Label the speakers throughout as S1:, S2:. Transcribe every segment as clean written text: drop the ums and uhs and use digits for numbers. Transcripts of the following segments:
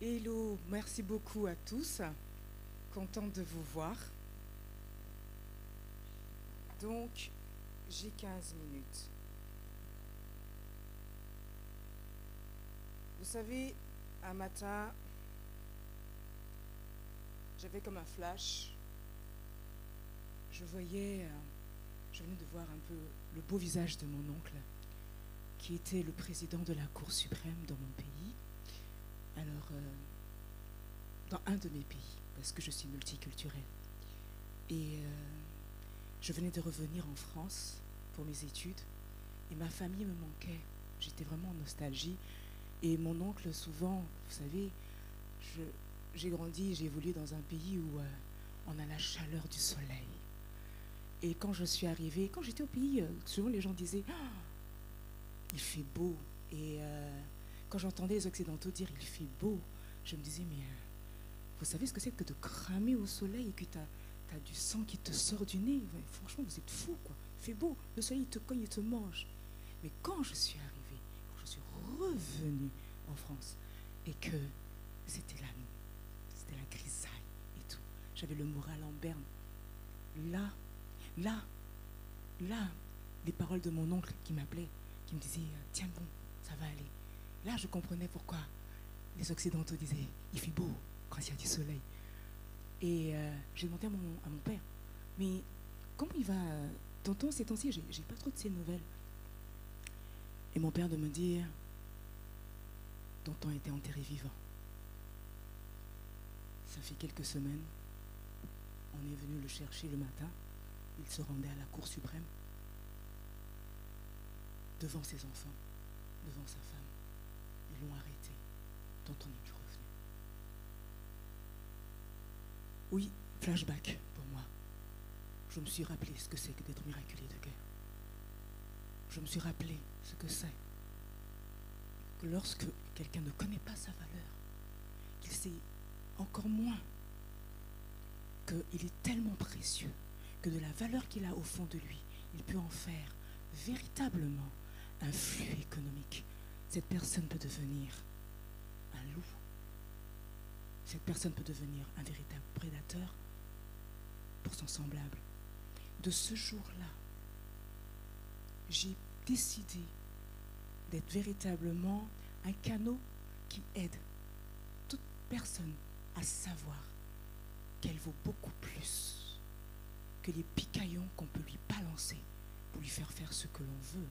S1: Hello, merci beaucoup à tous. Contente de vous voir. Donc, j'ai 15 minutes. Vous savez, un matin, j'avais comme un flash. Je venais de voir un peu le beau visage de mon oncle, qui était le président de la Cour suprême dans mon pays. Alors, dans un de mes pays, parce que je suis multiculturelle. Et je venais de revenir en France pour mes études, et ma famille me manquait. J'étais vraiment en nostalgie. Et mon oncle, souvent, vous savez, j'ai grandi, j'ai évolué dans un pays où on a la chaleur du soleil. Et quand je suis arrivée, quand j'étais au pays, souvent les gens disaient ah, il fait beau. Et quand j'entendais les Occidentaux dire il fait beau, je me disais mais vous savez ce que c'est que de cramer au soleil et que tu as du sang qui te sort du nez. Franchement, vous êtes fous, quoi. Il fait beau, le soleil il te cogne, il te mange. Mais quand je suis arrivée, quand je suis revenue en France et que c'était la grisaille et tout, j'avais le moral en berne. Là, les paroles de mon oncle qui m'appelait, qui me disait tiens bon, ça va aller. Là, je comprenais pourquoi les Occidentaux disaient il fait beau quand il y a du soleil. Et j'ai demandé à mon père, mais comment il va, tonton, ces temps-ci, j'ai pas trop de ses nouvelles. Et mon père de me dire, tonton a été enterré vivant. Ça fait quelques semaines, on est venu le chercher le matin, il se rendait à la Cour suprême, devant ses enfants, devant sa femme. Ils l'ont arrêté, tonton n'est plus revenu. Oui, flashback pour moi. Je me suis rappelé ce que c'est que d'être miraculé de guerre. Je me suis rappelé ce que c'est que lorsque quelqu'un ne connaît pas sa valeur, qu'il sait encore moins qu'il est tellement précieux que de la valeur qu'il a au fond de lui, il peut en faire véritablement un flux économique. Cette personne peut devenir un loup. Cette personne peut devenir un véritable prédateur pour son semblable. De ce jour-là, j'ai décidé d'être véritablement un canot qui aide toute personne à savoir qu'elle vaut beaucoup plus que les picaillons qu'on peut lui balancer pour lui faire faire ce que l'on veut.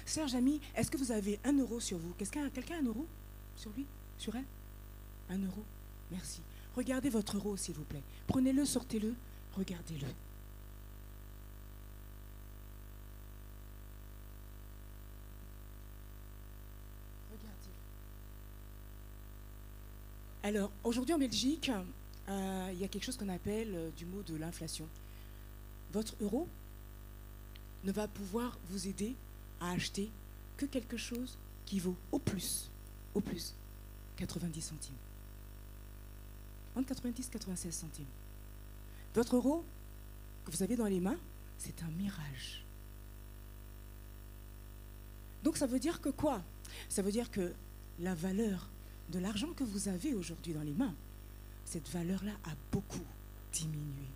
S1: Serge ami, est-ce que vous avez 1 euro sur vous? Quelqu'un a 1 euro sur lui? Sur elle? 1 euro? Merci. Regardez votre euro, s'il vous plaît. Prenez-le, sortez-le, regardez-le. Regardez-le. Alors, aujourd'hui en Belgique, il y a quelque chose qu'on appelle du mot de l'inflation. Votre euro ne va pouvoir vous aider à acheter que quelque chose qui vaut au plus 90 centimes. Entre 90 et 96 centimes. Votre euro que vous avez dans les mains, c'est un mirage. Donc ça veut dire que quoi? Ça veut dire que la valeur de l'argent que vous avez aujourd'hui dans les mains, cette valeur-là a beaucoup diminué.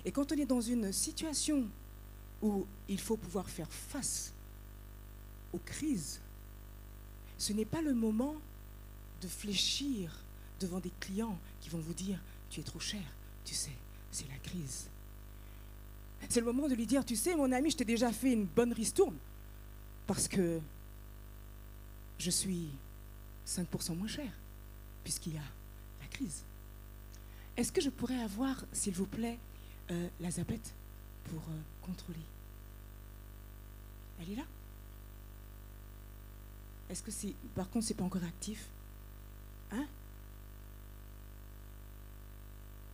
S1: Et quand on est dans une situation où il faut pouvoir faire face aux crises, ce n'est pas le moment de fléchir devant des clients qui vont vous dire « tu es trop cher, tu sais, c'est la crise ». C'est le moment de lui dire « tu sais, mon ami, je t'ai déjà fait une bonne ristourne parce que je suis 5% moins cher puisqu'il y a la crise. Est-ce que je pourrais avoir, s'il vous plaît, la zappette pour contrôler? Elle est là? Est-ce que c'est... Par contre, c'est pas encore actif? Hein?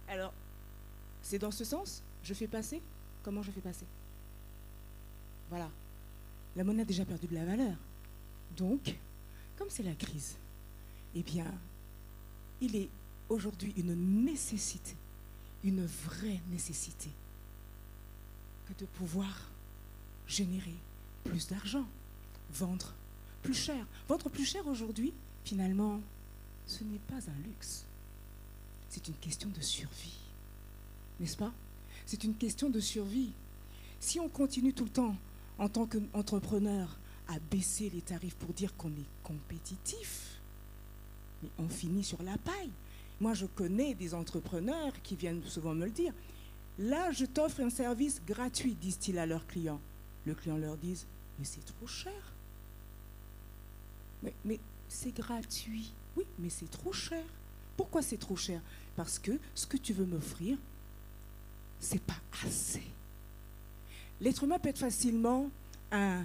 S1: Alors, c'est dans ce sens? Je fais passer? Comment je fais passer? Voilà. La monnaie a déjà perdu de la valeur. Donc, comme c'est la crise, eh bien, il est aujourd'hui une nécessité, une vraie nécessité, que de pouvoir générer plus d'argent, vendre plus cher. Vendre plus cher aujourd'hui, Finalement, ce n'est pas un luxe. C'est une question de survie. N'est-ce pas? C'est une question de survie. Si on continue tout le temps, en tant qu'entrepreneur, à baisser les tarifs pour dire qu'on est compétitif, mais on finit sur la paille. Moi, je connais des entrepreneurs qui viennent souvent me le dire. Là, je t'offre un service gratuit, disent-ils à leurs clients. Le client leur dit, mais c'est trop cher. Mais c'est gratuit. Oui, mais c'est trop cher. Pourquoi c'est trop cher? Parce que ce que tu veux m'offrir, c'est pas assez. L'être humain peut être facilement un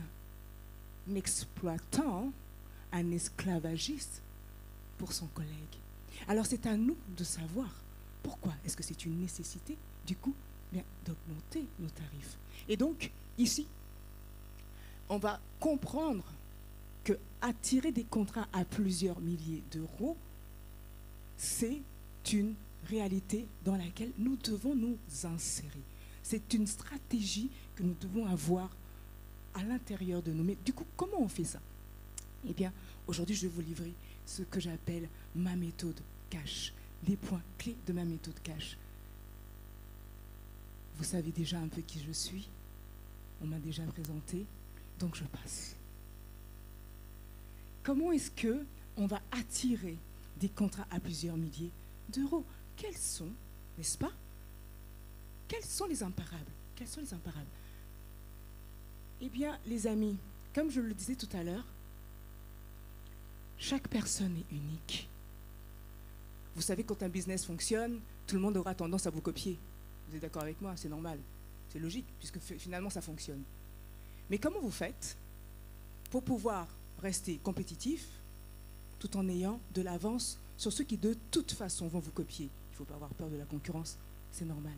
S1: exploitant, un esclavagiste pour son collègue. Alors c'est à nous de savoir pourquoi est-ce que c'est une nécessité, du coup, bien, d'augmenter nos tarifs. Et donc, ici, on va comprendre que attirer des contrats à plusieurs milliers d'euros, c'est une réalité dans laquelle nous devons nous insérer. C'est une stratégie que nous devons avoir à l'intérieur de nous. Mais du coup, comment on fait ça? Eh bien, aujourd'hui, je vais vous livrer ce que j'appelle ma méthode cash, les points clés de ma méthode cash. Vous savez déjà un peu qui je suis, on m'a déjà présenté, donc je passe. Comment est-ce qu'on va attirer des contrats à plusieurs milliers d'euros? Quels sont, n'est-ce pas? Quels sont les imparables? Quels sont les imparables? Eh bien, les amis, comme je le disais tout à l'heure, chaque personne est unique. Vous savez, quand un business fonctionne, tout le monde aura tendance à vous copier. Vous êtes d'accord avec moi? C'est normal. C'est logique, puisque finalement, ça fonctionne. Mais comment vous faites pour pouvoir rester compétitif tout en ayant de l'avance sur ceux qui, de toute façon, vont vous copier? Il ne faut pas avoir peur de la concurrence, c'est normal.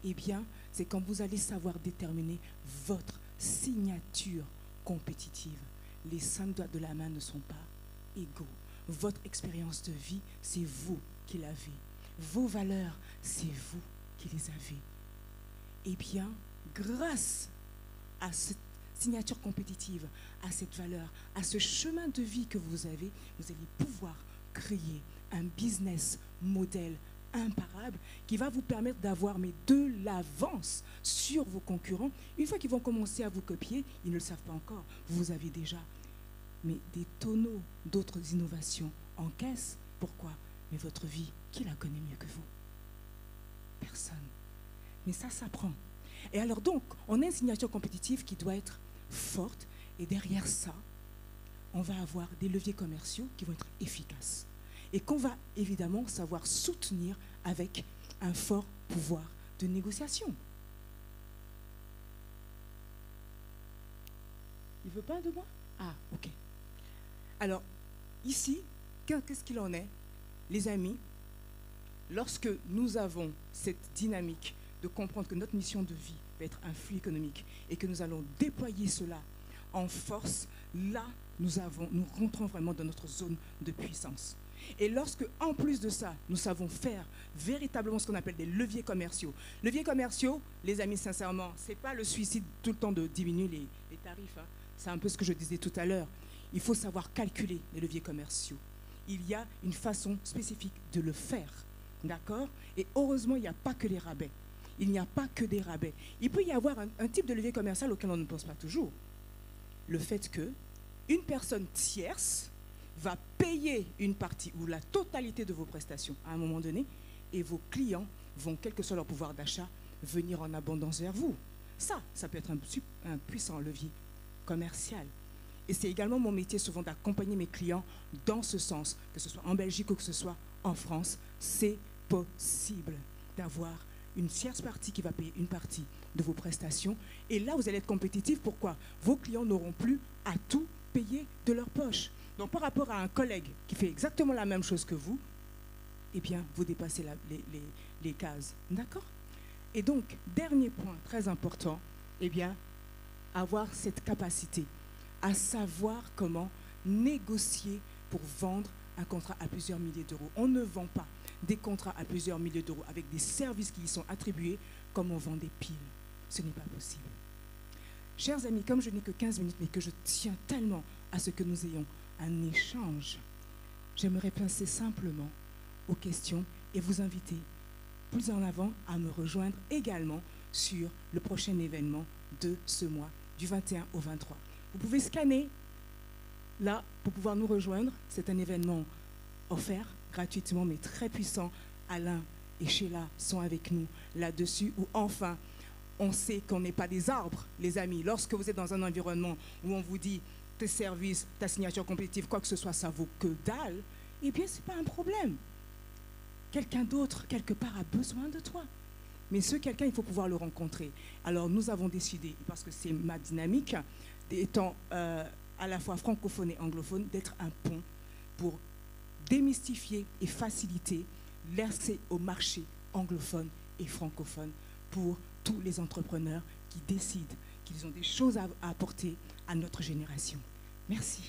S1: Eh bien, c'est quand vous allez savoir déterminer votre signature compétitive. Les 5 doigts de la main ne sont pas égaux. Votre expérience de vie, c'est vous qui l'avez. Vos valeurs, c'est vous qui les avez. Eh bien, grâce à cette signature compétitive, à cette valeur, à ce chemin de vie que vous avez, vous allez pouvoir créer un business modèle imparable qui va vous permettre d'avoir de l'avance sur vos concurrents. Une fois qu'ils vont commencer à vous copier, ils ne le savent pas encore, vous avez déjà des tonneaux d'autres innovations en caisse. Pourquoi? Mais votre vie, qui la connaît mieux que vous? Personne. Mais ça s'apprend. Et alors donc, on a une signature compétitive qui doit être forte, et derrière ça, on va avoir des leviers commerciaux qui vont être efficaces et qu'on va évidemment savoir soutenir avec un fort pouvoir de négociation. Il ne veut pas de moi? Ah, ok. Alors, ici, qu'est-ce qu'il en est? Les amis, lorsque nous avons cette dynamique de comprendre que notre mission de vie va être un flux économique et que nous allons déployer cela en force, là, nous rentrons vraiment dans notre zone de puissance. Et lorsque, en plus de ça, nous savons faire véritablement ce qu'on appelle des leviers commerciaux. Leviers commerciaux, les amis, sincèrement, ce n'est pas le suicide tout le temps de diminuer les tarifs. Hein. C'est un peu ce que je disais tout à l'heure. Il faut savoir calculer les leviers commerciaux. Il y a une façon spécifique de le faire. D'accord? Et heureusement, il n'y a pas que les rabais. Il n'y a pas que des rabais. Il peut y avoir un type de levier commercial auquel on ne pense pas toujours. Le fait qu'une personne tierce va payer une partie ou la totalité de vos prestations à un moment donné et vos clients vont, quel que soit leur pouvoir d'achat, venir en abondance vers vous. Ça peut être un puissant levier commercial. Et c'est également mon métier souvent d'accompagner mes clients dans ce sens, que ce soit en Belgique ou que ce soit en France. C'est possible d'avoir une tierce partie qui va payer une partie de vos prestations. Et là, vous allez être compétitif. Pourquoi? Vos clients n'auront plus à tout payer de leur poche. Donc, par rapport à un collègue qui fait exactement la même chose que vous, eh bien, vous dépassez les cases. D'accord? Et donc, dernier point très important, eh bien, avoir cette capacité à savoir comment négocier pour vendre un contrat à plusieurs milliers d'euros. On ne vend pas des contrats à plusieurs milliers d'euros avec des services qui y sont attribués comme on vend des piles. Ce n'est pas possible. Chers amis, comme je n'ai que 15 minutes, mais que je tiens tellement à ce que nous ayons un échange, j'aimerais penser simplement aux questions et vous inviter plus en avant à me rejoindre également sur le prochain événement de ce mois, du 21 au 23. Vous pouvez scanner là pour pouvoir nous rejoindre. C'est un événement offert gratuitement mais très puissant. Alain et Sheila sont avec nous là-dessus, où enfin on sait qu'on n'est pas des arbres, les amis. Lorsque vous êtes dans un environnement où on vous dit tes services, ta signature compétitive, quoi que ce soit, ça vaut que dalle, eh bien, ce n'est pas un problème. Quelqu'un d'autre, quelque part, a besoin de toi. Mais ce quelqu'un, il faut pouvoir le rencontrer. Alors, nous avons décidé, parce que c'est ma dynamique, étant à la fois francophone et anglophone, d'être un pont pour démystifier et faciliter l'accès au marché anglophone et francophone pour tous les entrepreneurs qui décident qu'ils ont des choses à apporter à notre génération. Merci.